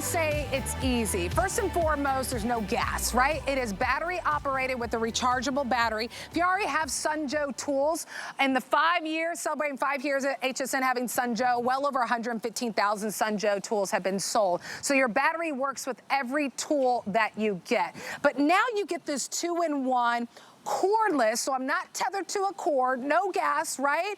say it's easy. First and foremost, there's no gas, right? It is battery operated with a rechargeable battery. If you already have Sunjo tools, in the 5 years, celebrating 5 years at HSN having Sunjo, well over 115,000 Sunjo tools have been sold. So your battery works with every tool that you get. But now you get this 2-in-1 cordless, so I'm not tethered to a cord, no gas, right?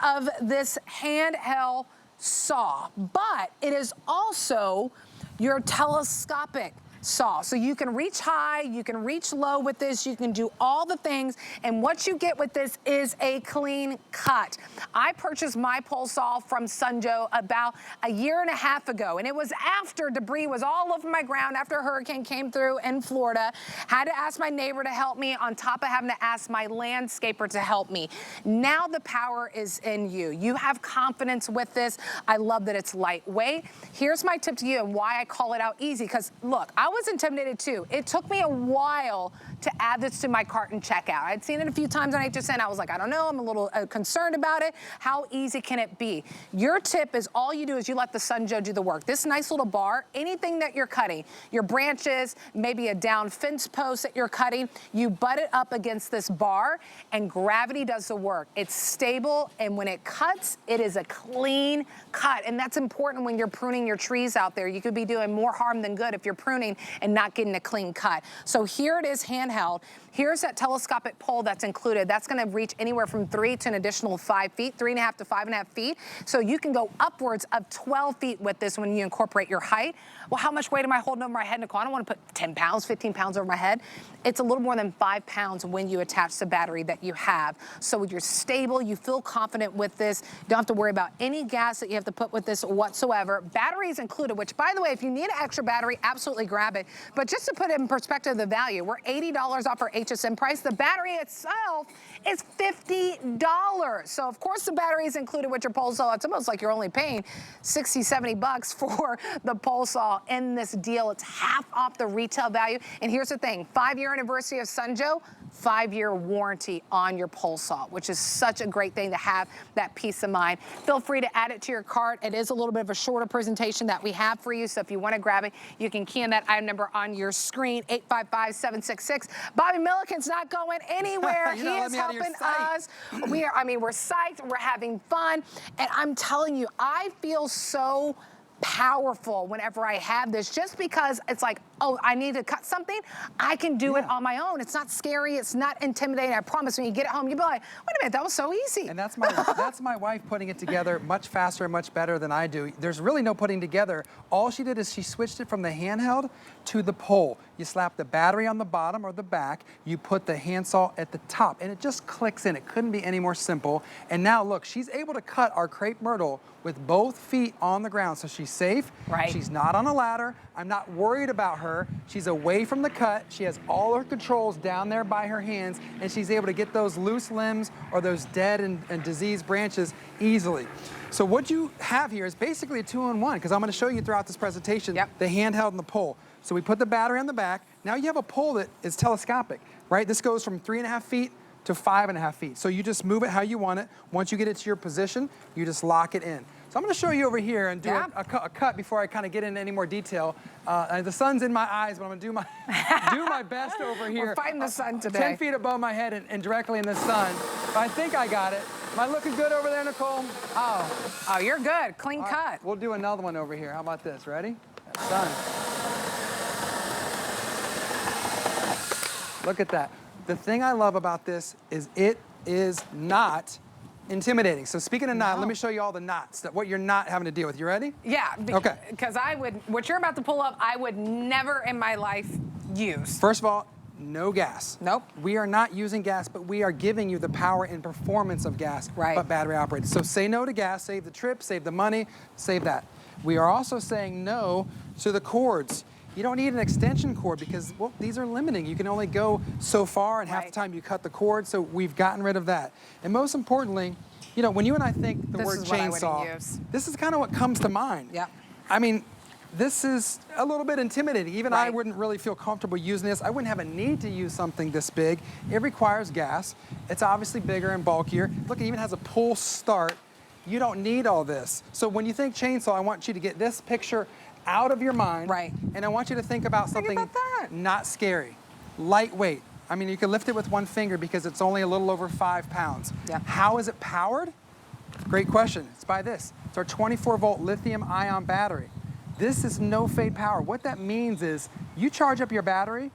Of this handheld saw, but it is also your telescopic saw. So you can reach high, you can reach low with this, you can do all the things, and what you get with this is a clean cut. I purchased my pole saw from Sunjo about a year and a half ago, and it was after debris was all over my ground, after a hurricane came through in Florida. Had to ask my neighbor to help me on top of having to ask my landscaper to help me. Now the power is in you. You have confidence with this. I love that it's lightweight. Here's my tip to you and why I call it out easy, because look, I was intimidated too. It took me a while to add this to my cart and checkout. I'd seen it a few times on HSN. I was like, I don't know, I'm a little concerned about it. How easy can it be? Your tip is all you do is you let the Sunjo do the work. This nice little bar, anything that you're cutting, your branches, maybe a down fence post that you're cutting, you butt it up against this bar and gravity does the work. It's stable, and when it cuts, it is a clean cut. And that's important when you're pruning your trees out there. You could be doing more harm than good if you're pruning and not getting a clean cut. So here it is handheld. Here's that telescopic pole that's included. That's gonna reach anywhere from 3 to an additional 5 feet, 3.5 to 5.5 feet. So you can go upwards of 12 feet with this when you incorporate your height. Well, how much weight am I holding over my head, Nicole? I don't wanna put 10 pounds, 15 pounds over my head. It's a little more than 5 pounds when you attach the battery that you have. So you're stable, you feel confident with this. You don't have to worry about any gas that you have to put with this whatsoever. Battery is included, which by the way, if you need an extra battery, absolutely grab it. But just to put it in perspective, the value, we're $80 off our HSN price. The battery itself is $50. So of course the battery is included with your pole saw. It's almost like you're only paying 60, 70 bucks for the pole saw in this deal. It's half off the retail value. And here's the thing, 5-year anniversary of Sunjo, 5-year warranty on your pole saw, which is such a great thing to have that peace of mind. Feel free to add it to your cart. It is a little bit of a shorter presentation that we have for you, so if you want to grab it, you can key in that item number on your screen, 855-766. Bobby Milliken's not going anywhere. He is helping us. We're psyched. We're having fun. And I'm telling you, I feel so powerful whenever I have this, just because it's like, oh, I need to cut something, I can do it on my own. It's not scary, it's not intimidating. I promise when you get it home, you'll be like, wait a minute, that was so easy. And that's my wife putting it together much faster and much better than I do. There's really no putting together. All she did is she switched it from the handheld to the pole. You slap the battery on the bottom or the back, you put the handsaw at the top, and it just clicks in. It couldn't be any more simple. And now look, she's able to cut our crepe myrtle with both feet on the ground, so she's safe. Right. She's not on a ladder. I'm not worried about her. She's away from the cut. She has all her controls down there by her hands, and she's able to get those loose limbs or those dead and diseased branches easily. So what you have here is basically a 2-in-1, because I'm going to show you throughout this presentation the handheld and the pole. So we put the battery on the back. Now you have a pole that is telescopic, right? This goes from 3.5 feet to 5.5 feet. So you just move it how you want it. Once you get it to your position, you just lock it in. So I'm gonna show you over here and do a cut before I kind of get into any more detail. The sun's in my eyes, but I'm gonna do my best over here. We're fighting the sun today. 10 feet above my head and directly in the sun. But I think I got it. Am I looking good over there, Nicole? Oh, you're good. Clean cut. Right, we'll do another one over here. How about this? Ready? That sun. Look at that. The thing I love about this is it is not intimidating. So speaking of not, let me show you all the knots, what you're not having to deal with. You ready? Yeah. Okay. Because what you're about to pull up, I would never in my life use. First of all, no gas. Nope. We are not using gas, but we are giving you the power and performance of gas, but battery operated. So say no to gas, save the trip, save the money, save that. We are also saying no to the cords. You don't need an extension cord because, well, these are limiting. You can only go so far, and half the time you cut the cord, so we've gotten rid of that. And most importantly, you know, when you and I think the word chainsaw, this is kind of what comes to mind. Yeah. I mean, this is a little bit intimidating. Even I wouldn't really feel comfortable using this. I wouldn't have a need to use something this big. It requires gas. It's obviously bigger and bulkier. Look, it even has a pull start. You don't need all this. So when you think chainsaw, I want you to get this picture out of your mind. Right. And I want you to think about something not scary, lightweight. I mean, you can lift it with one finger because it's only a little over 5 pounds. Yeah. How is it powered? Great question. It's by this. It's our 24-volt lithium-ion battery. This is no fade power. What that means is you charge up your battery,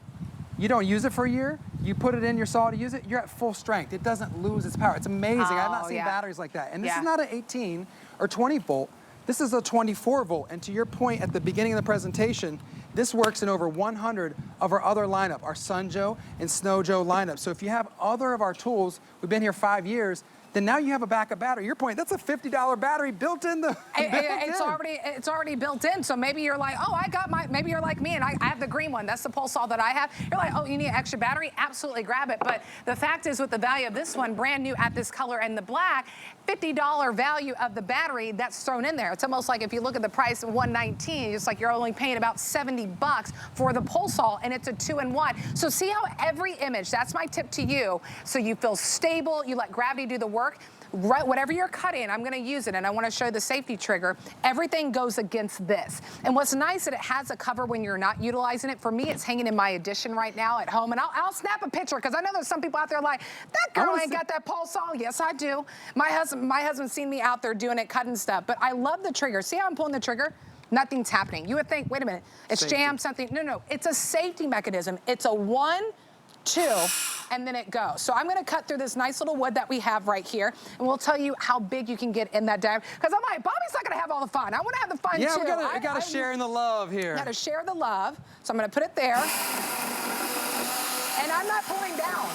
you don't use it for a year, you put it in your saw to use it, you're at full strength. It doesn't lose its power. It's amazing. I've not seen batteries like that. And this is not an 18 or 20 volt. This is a 24 volt. And to your point at the beginning of the presentation, this works in over 100 of our other lineup, our Sun Joe and Snow Joe lineup. So if you have other of our tools, we've been here 5 years, then now you have a backup battery. Your point, that's a $50 battery built in the it's already built in. So maybe you're like, oh, maybe you're like me and I have the green one. That's the pole saw that I have. You're like, oh, you need an extra battery? Absolutely, grab it. But the fact is, with the value of this one, brand new at this color and the black, $50 value of the battery that's thrown in there. It's almost like if you look at the price of $119, it's like you're only paying about 70 bucks for the pole saw, and it's a 2-in-1. So see how every image, that's my tip to you, so you feel stable, you let gravity do the work. Right, whatever you're cutting, I'm gonna use it, and I wanna show the safety trigger. Everything goes against this. And what's nice that it has a cover when you're not utilizing it. For me, it's hanging in my addition right now at home, and I'll snap a picture, because I know there's some people out there like, that girl ain't got that pole saw. Yes, I do. My husband's seen me out there doing it, cutting stuff, but I love the trigger. See how I'm pulling the trigger? Nothing's happening. You would think, wait a minute, it's jammed, something. No, no, it's a safety mechanism. It's a 1, 2, and then it goes. So I'm gonna cut through this nice little wood that we have right here, and we'll tell you how big you can get in that diameter. Because I'm like, Bobby's not gonna have all the fun. I wanna have the fun too. Yeah, we gotta share in the love here. Gotta share the love. So I'm gonna put it there. And I'm not pulling down.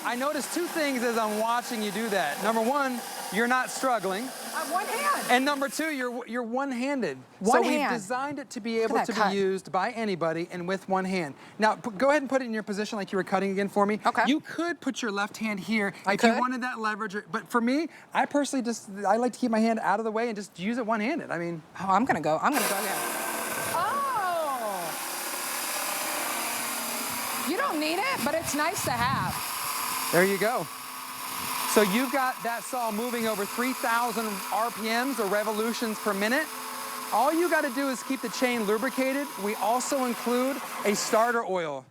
I noticed 2 things as I'm watching you do that. Number 1, you're not struggling. One hand. And number 2, you're one-handed. One hand. So we've designed it to be able to be used by anybody and with one hand. Now, go ahead and put it in your position like you were cutting again for me. Okay. You could put your left hand here if you wanted that leverage. But for me, I personally I like to keep my hand out of the way and just use it one-handed. I mean. Oh, I'm gonna go again. Oh! You don't need it, but it's nice to have. There you go. So you've got that saw moving over 3,000 RPMs or revolutions per minute. All you got to do is keep the chain lubricated. We also include a starter oil.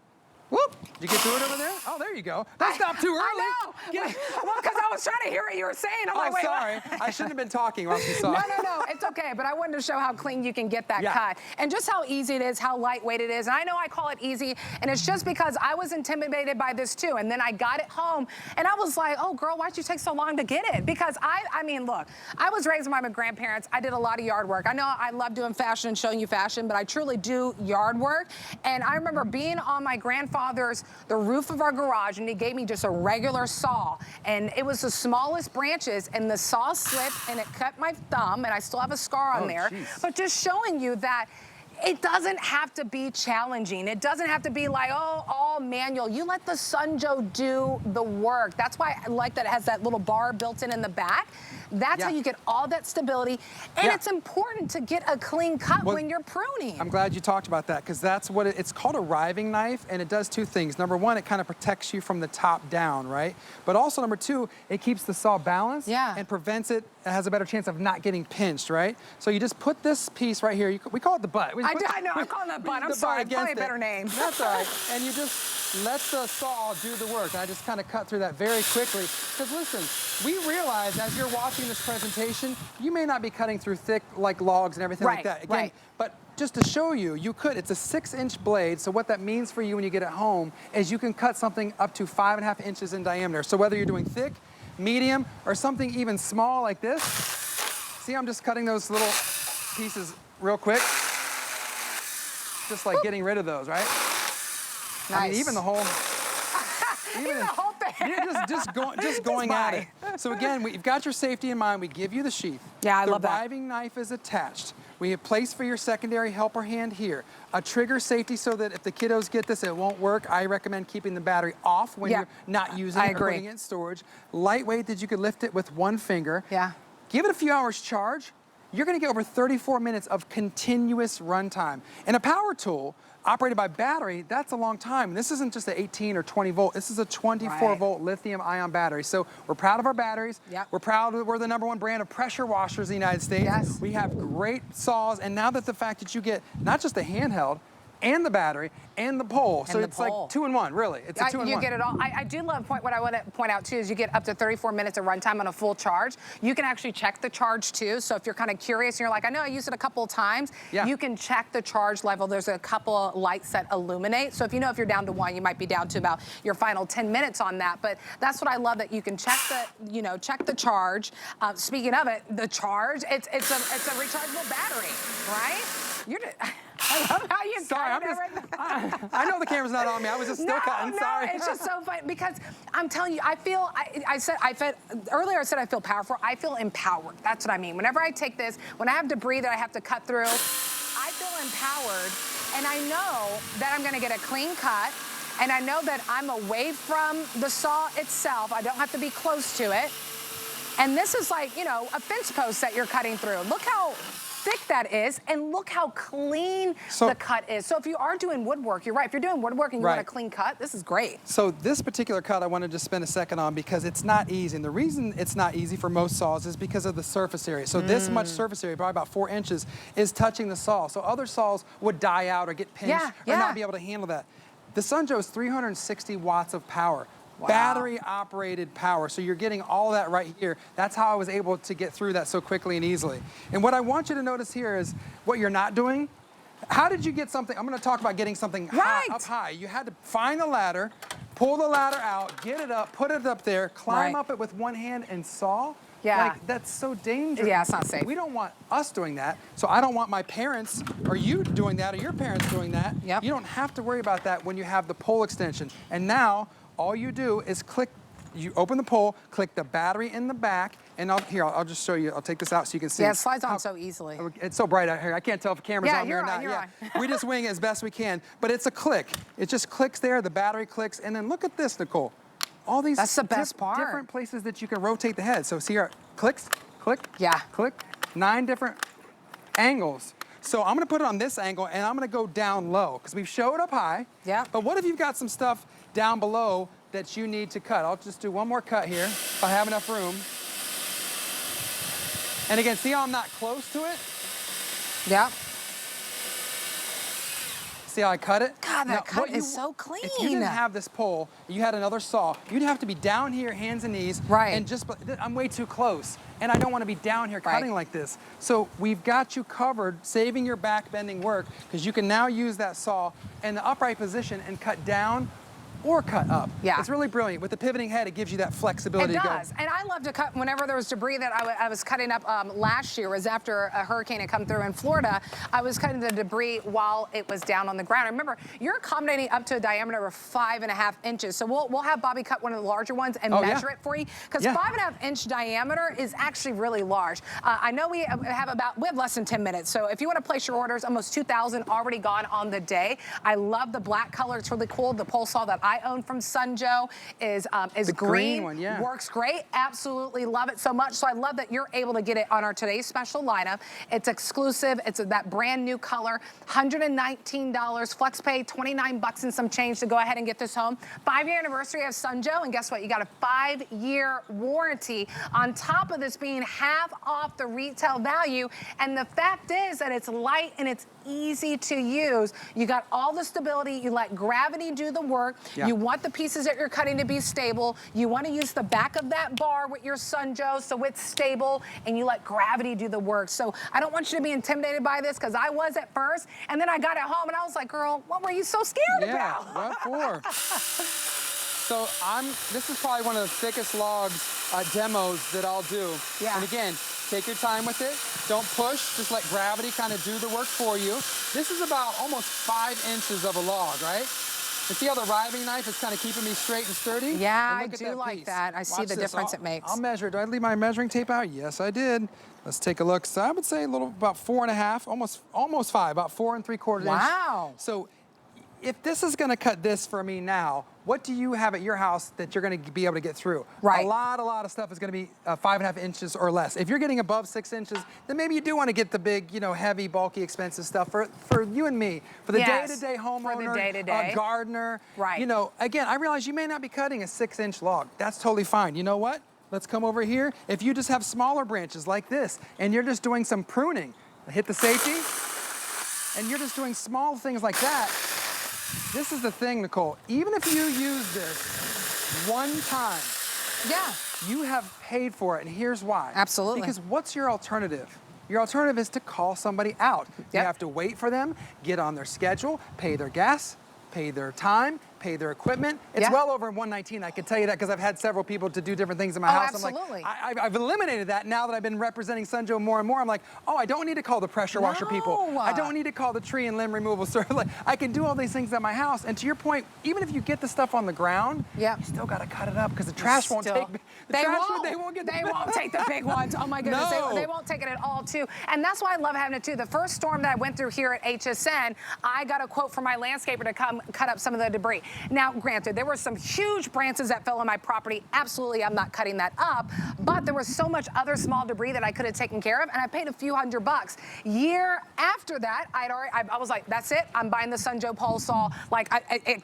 Whoop! Did you get through it over there? Oh, there you go. Don't stop too early. I know. Well, because I was trying to hear what you were saying. I'm like, wait, sorry. I shouldn't have been talking while you saw. No, it's okay. But I wanted to show how clean you can get that cut. And just how easy it is, how lightweight it is. And I know I call it easy, and it's just because I was intimidated by this too. And then I got it home, and I was like, oh, girl, why'd you take so long to get it? Because I mean, look, I was raised by my grandparents. I did a lot of yard work. I know I love doing fashion and showing you fashion, but I truly do yard work. And I remember being on my grandfather's, the roof of our garage, and he gave me just a regular saw, and it was the smallest branches, and the saw slipped and it cut my thumb, and I still have a scar on there. But just showing you that it doesn't have to be challenging. It doesn't have to be like, oh, all manual. You let the Sun Joe do the work. That's why I like that it has that little bar built in the back. That's how you get all that stability. And it's important to get a clean cut when you're pruning. I'm glad you talked about that, because that's what it's called, a riving knife, and it does 2 things. Number 1, it kind of protects you from the top down, right? But also number 2, it keeps the saw balanced and prevents it has a better chance of not getting pinched, right? So you just put this piece right here. We call it the butt. I know, I'm calling that butt. I'm sorry, probably a better name. That's all right. And you just let the saw do the work. I just kind of cut through that very quickly. Because listen, we realize as you're watching this presentation, you may not be cutting through thick like logs and everything like that. Again, but just to show you, you could. It's a 6-inch blade, so what that means for you when you get it home is you can cut something up to 5.5 inches in diameter. So whether you're doing thick, medium, or something even small like this, see, I'm just cutting those little pieces real quick. Just like getting rid of those, right? Nice. I mean, even the whole... even the whole thing. Just going at it. So again, you've got your safety in mind. We give you the sheath. Yeah, I love that. The riving knife is attached. We have place for your secondary helper hand here. A trigger safety so that if the kiddos get this, it won't work. I recommend keeping the battery off when you're not using it or putting it in storage. Lightweight that you could lift it with one finger. Yeah. Give it a few hours charge. you're gonna get over 34 minutes of continuous runtime. And a power tool operated by battery, that's a long time. This isn't just an 18 or 20 volt, this is a 24 volt lithium ion battery. So we're proud of our batteries. Yep. We're proud that we're the #1 brand of pressure washers in the United States. Yes. We have great saws, and now that the fact that you get not just the handheld, and the battery, and the pole. So it's like 2-in-1, really. It's a 2-in-1. You get it all. I do love what I want to point out too is you get up to 34 minutes of runtime on a full charge. You can actually check the charge too. So if you're kind of curious and you're like, I know I used it a couple of times, you can check the charge level. There's a couple lights that illuminate. So if you know if you're down to 1, you might be down to about your final 10 minutes on that. But that's what I love, that you can check the, check the charge. Speaking of it, the charge, it's a rechargeable battery, right? I love how you cut everything. I know the camera's not on me. I was just still cutting. Sorry. It's just so funny because I'm telling you, earlier I said I feel powerful. I feel empowered. That's what I mean. Whenever I take this, when I have debris that I have to cut through, I feel empowered, and I know that I'm going to get a clean cut, and I know that I'm away from the saw itself. I don't have to be close to it. And this is like, a fence post that you're cutting through. Look how thick that is, and look how clean the cut is. So if you are doing woodwork, you're right. If you're doing woodwork and you want a clean cut, this is great. So this particular cut I wanted to spend a second on because it's not easy. And the reason it's not easy for most saws is because of the surface area. So this much surface area, probably about 4 inches, is touching the saw. So other saws would die out or get pinched or not be able to handle that. The Sunjoe is 360 watts of power. Wow. Battery operated power. So you're getting all that right here. That's how I was able to get through that so quickly and easily. And what I want you to notice here is what you're not doing. How did you get something? I'm going to talk about getting something up high. You had to find the ladder, pull the ladder out, get it up, put it up there, climb up it with one hand and saw. Like, that's so dangerous. Yeah, it's not safe. We don't want us doing that. So I don't want my parents or you doing that or your parents doing that. Yep. You don't have to worry about that when you have the pole extension. And now, all you do is you open the pole, click the battery in the back, and I'll just show you. I'll take this out so you can see. Yeah, it slides on so easily. It's so bright out here. I can't tell if the camera's on me or not. You're on. We just wing it as best we can. But it's a click. It just clicks there, the battery clicks, and then look at this, Nicole. All these That's the best part. Different places that you can rotate the head. So see here, clicks, click, click, 9 different angles. So I'm gonna put it on this angle and I'm gonna go down low because we've showed up high. Yeah. But what if you've got some stuff down below that you need to cut? I'll just do one more cut here if I have enough room. And again, see how I'm not close to it? Yeah. See how I cut it? God, that cut is so clean. If you didn't have this pole, you had another saw, you'd have to be down here, hands and knees. And I'm way too close. And I don't want to be down here cutting like this. So we've got you covered, saving your back bending work, because you can now use that saw in the upright position and cut down or cut up. Yeah. It's really brilliant. With the pivoting head, it gives you that flexibility. It does. And I love to cut whenever there was debris that I was cutting up last year. Was after a hurricane had come through in Florida. I was cutting the debris while it was down on the ground. Remember, you're accommodating up to a diameter of 5.5 inches. So we'll have Bobby cut one of the larger ones and measure it for you. Because 5.5 inch diameter is actually really large. I know we have less than 10 minutes. So if you want to place your orders, almost 2,000 already gone on the day. I love the black color. It's really cool. The pole saw that I own from Sunjoe is the green one, works great. Absolutely love it so much. So I love that you're able to get it on our today's special lineup. It's exclusive. It's that brand new color. $119. Flex pay $29 and some change to go ahead and get this home. 5-year anniversary of Sunjoe, and guess what? You got a 5-year warranty on top of this being half off the retail value. And the fact is that it's light and it's easy to use. You got all the stability. You let gravity do the work. You want the pieces that you're cutting to be stable. You want to use the back of that bar with your Sunjoe so it's stable, and you let gravity do the work. So I don't want you to be intimidated by this, because I was at first, and then I got it home and I was like, girl, what were you so scared about? What for? So this is probably one of the thickest logs demos that I'll do. And again, take your time with it. Don't push, just let gravity kind of do the work for you. This is about almost 5 inches of a log, right? And see how the riving knife is kind of keeping me straight and stirdy? Yeah, I do like that. I see the difference it makes. I'll measure it. Do I leave my measuring tape out? Yes, I did. Let's take a look. So I would say about 4.5, almost 5, about 4 3/4 inches. Wow. So if this is going to cut this for me now, what do you have at your house that you're going to be able to get through? Right. A lot of stuff is going to be 5.5 inches or less. If you're getting above 6 inches, then maybe you do want to get the big, you know, heavy, bulky, expensive stuff for you and me, for the day-to-day homeowner, for the day-to-day. Gardener. Right. You know, again, I realize you may not be cutting a 6-inch log. That's totally fine. You know what? Let's come over here. If you just have smaller branches like this, and you're just doing some pruning, hit the safety, and you're just doing small things like that. This is the thing, Nicole. Even if you use this one time, yeah, you have paid for it, and here's why. Absolutely. Because what's your alternative? Your alternative is to call somebody out. You have to wait for them, get on their schedule, pay their gas, pay their time, pay their equipment. It's well over $119. I can tell you that because I've had several people to do different things in my house. Absolutely. I'm like, I've eliminated that now that I've been representing Sunjoe more and more. I'm like, oh, I don't need to call the pressure washer people. I don't need to call the tree and limb removal service. Like, I can do all these things at my house. And to your point, even if you get the stuff on the ground, you still got to cut it up because the trash won't take. They won't take the big ones. Oh my goodness, they won't take it at all too. And that's why I love having it too. The first storm that I went through here at HSN, I got a quote from my landscaper to come cut up some of the debris. Now, granted, there were some huge branches that fell on my property. Absolutely, I'm not cutting that up. But there was so much other small debris that I could have taken care of, and I paid a few $100. Year after that, I was like, that's it. I'm buying the Sunjoe pole saw. Like,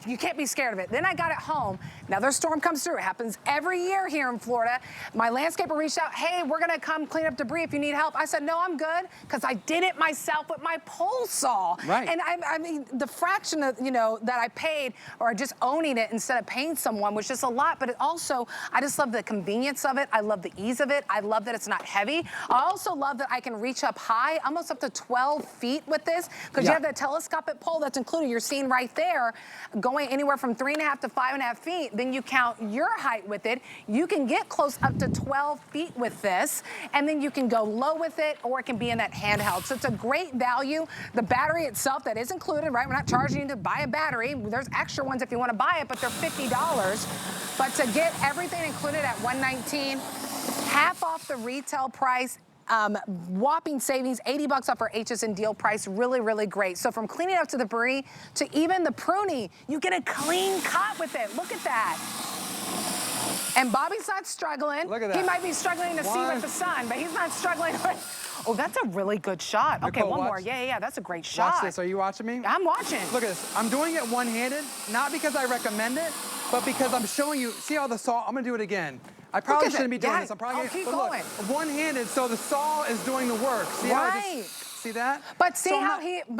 you can't be scared of it. Then I got it home. Another storm comes through. It happens every year here in Florida. My landscaper reached out, hey, we're gonna come clean up debris if you need help. I said, no, I'm good, because I did it myself with my pole saw. Right. And I mean, the fraction of, you know, that I paid, or just owning it instead of paying someone, was just a lot. But it also, I just love the convenience of it. I love the ease of it. I love that it's not heavy. I also love that I can reach up high, almost up to 12 feet with this, because you have that telescopic pole that's included. You're seeing right there, going anywhere from 3.5 to 5.5 feet. Then you count your height with it. You can get close up to 12 feet with this, and then you can go low with it, or it can be in that handheld. So it's a great value. The battery itself, that is included, right? We're not charging you to buy a battery. There's extra ones if you want to buy it, but they're $50. But to get everything included at $119, half off the retail price, whopping savings, $80 off our HSN deal price. Really, really great. So from cleaning up to the debris to even the pruning, you get a clean cut with it. Look at that. And Bobby's not struggling. Look at that. He might be struggling to see with the sun, but he's not struggling with... Oh, that's a really good shot. Okay, Nicole, one more. Yeah, that's a great shot. Watch this. Are you watching me? I'm watching. Look at this. I'm doing it one-handed, not because I recommend it, but because I'm showing you. See how the saw, I'm gonna do it again. I probably shouldn't be doing this. I'm probably keep but going. Look, one-handed, so the saw is doing the work. See how I just, see that? But see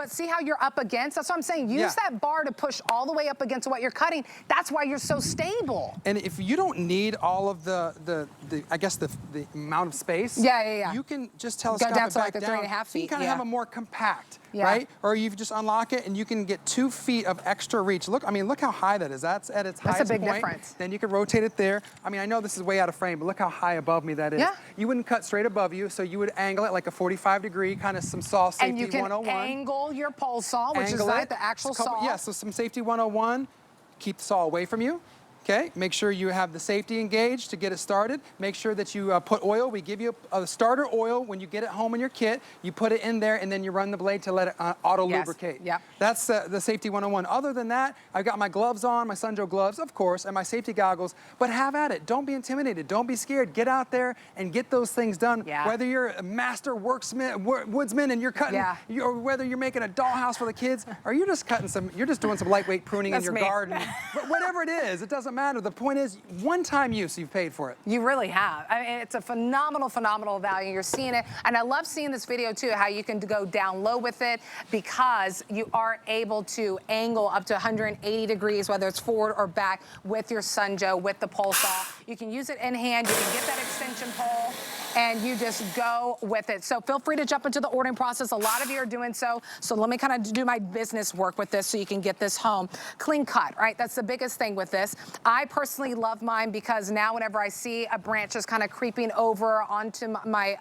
see how you're up against? That's what I'm saying. Use that bar to push all the way up against what you're cutting. That's why you're so stable. And if you don't need all of the I guess the amount of space, you can just telescope go down it to back like the 3.5 feet. You kind of have a more compact, right? Or you just unlock it and you can get 2 feet of extra reach. Look, I mean, look how high that is. That's at its highest point. That's a big difference. Then you can rotate it there. I mean, I know this is way out of frame, but look how high above me that is. You wouldn't cut straight above you, so you would angle it like a 45-degree, kind of some saw safety 101. And you can angle your pole saw, which is like the actual saw. Yeah, so some safety 101. Keep the saw away from you. Okay, make sure you have the safety engaged to get it started. Make sure that you put oil. We give you a starter oil when you get it home in your kit. You put it in there and then you run the blade to let it auto-lubricate. That's the safety 101. Other than that, I've got my gloves on, my Sunjoe gloves, of course, and my safety goggles, but have at it. Don't be intimidated. Don't be scared. Get out there and get those things done. Whether you're a master woodsman and you're cutting, or whether you're making a dollhouse for the kids, or you're just doing some lightweight pruning in your garden. But whatever it is, it doesn't matter. The point is, one-time use, you've paid for it. You really have. I mean, it's a phenomenal, phenomenal value. You're seeing it. And I love seeing this video, too, how you can go down low with it because you are able to angle up to 180 degrees, whether it's forward or back, with your Sunjoe, with the pole saw. You can use it in hand. You can get that extension pole, and you just go with it. So feel free to jump into the ordering process. A lot of you are doing so. So let me kind of do my business work with this so you can get this home. Clean cut, right? That's the biggest thing with this. I personally love mine because now whenever I see a branch just kind of creeping over onto my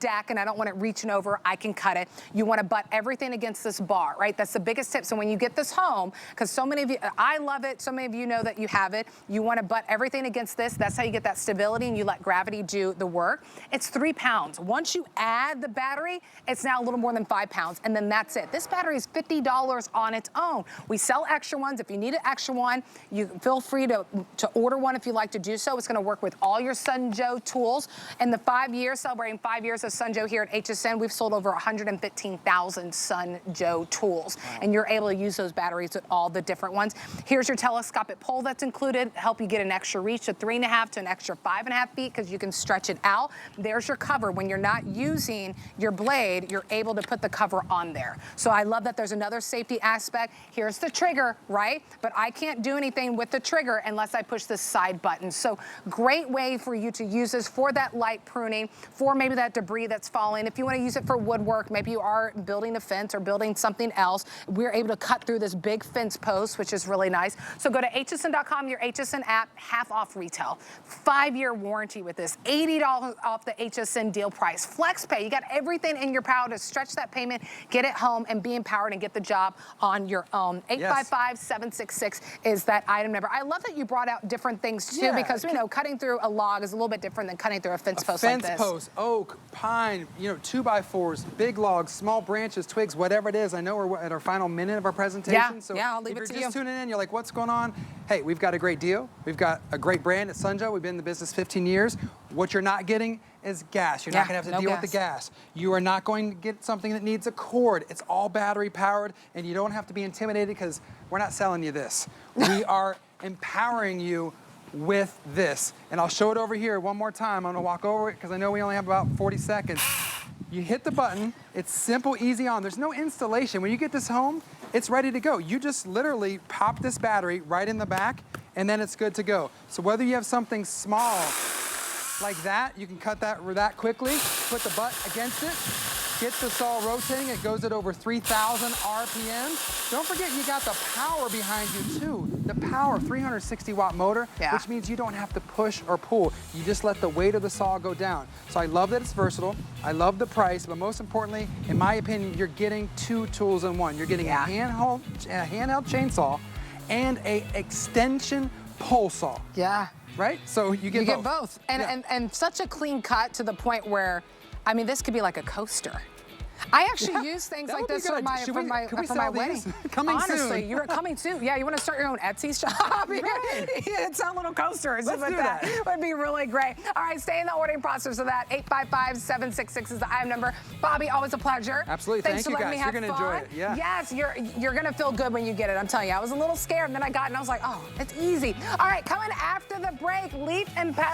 deck and I don't want it reaching over, I can cut it. You want to butt everything against this bar, right? That's the biggest tip. So when you get this home, because so many of you, I love it, so many of you know that you have it, you want to butt everything against this. That's how you get that stability and you let gravity do the work. It's 3 pounds. Once you add the battery, it's now a little more than 5 pounds, and then that's it. This battery is $50 on its own. We sell extra ones. If you need an extra one, you feel free to order one if you like to do so. It's gonna work with all your Sun Joe tools. In the 5 years, celebrating 5 years of Sun Joe here at HSN, we've sold over 115,000 Sun Joe tools. Wow. And you're able to use those batteries with all the different ones. Here's your telescopic pole that's included, help you get an extra reach of 3.5 to an extra 5.5 feet because you can stretch it out. There's your cover. When you're not using your blade, you're able to put the cover on there. So I love that there's another safety aspect. Here's the trigger, right? But I can't do anything with the trigger unless I push this side button. So great way for you to use this for that light pruning, for maybe that debris that's falling. If you want to use it for woodwork, maybe you are building a fence or building something else, we're able to cut through this big fence post, which is really nice. So go to hsn.com, your HSN app, half off retail. 5-year warranty with this, $80 off the HSN deal price. Flex pay, you got everything in your power to stretch that payment, get it home, and be empowered and get the job on your own. 855-766 is that item number. I love that you brought out different things too, because you know, cutting through a log is a little bit different than cutting through a fence post like this. Fence post, oak, pine, you know, 2x4s, big logs, small branches, twigs, whatever it is. I know we're at our final minute of our presentation. So I'll leave it to you. If you're just tuning in, you're like, what's going on? Hey, we've got a great deal. We've got a great brand at Sun Joe. We've been in the business 15 years. What you're not getting is gas. You're not gonna have to deal with the gas. You are not going to get something that needs a cord. It's all battery powered, and you don't have to be intimidated because we're not selling you this. We are empowering you with this. And I'll show it over here one more time. I'm gonna walk over it because I know we only have about 40 seconds. You hit the button, it's simple, easy on. There's no installation. When you get this home, it's ready to go. You just literally pop this battery right in the back, and then it's good to go. So whether you have something small like that, you can cut that quickly, put the butt against it, get the saw rotating. It goes at over 3,000 RPMs. Don't forget you got the power behind you too. The power, 360 watt motor, which means you don't have to push or pull. You just let the weight of the saw go down. So I love that it's versatile. I love the price, but most importantly, in my opinion, you're getting 2 tools in one. You're getting a handheld chainsaw and a extension pole saw. Yeah. Right? So you get both. And such a clean cut to the point where, I mean, this could be like a coaster. I actually use things like this for my wedding. Honestly, you're coming soon. Yeah, you want to start your own Etsy shop? It's a little coaster. Let's do that. Would be really great. All right, stay in the ordering process of that. 855-766 is the item number. Bobby, always a pleasure. Absolutely. Thanks Thank for you letting guys. me have You're going to enjoy it. Yes, you're going to feel good when you get it. I'm telling you. I was a little scared, and then I got it, and I was like, oh, it's easy. All right, coming after the break, leaf and pedal.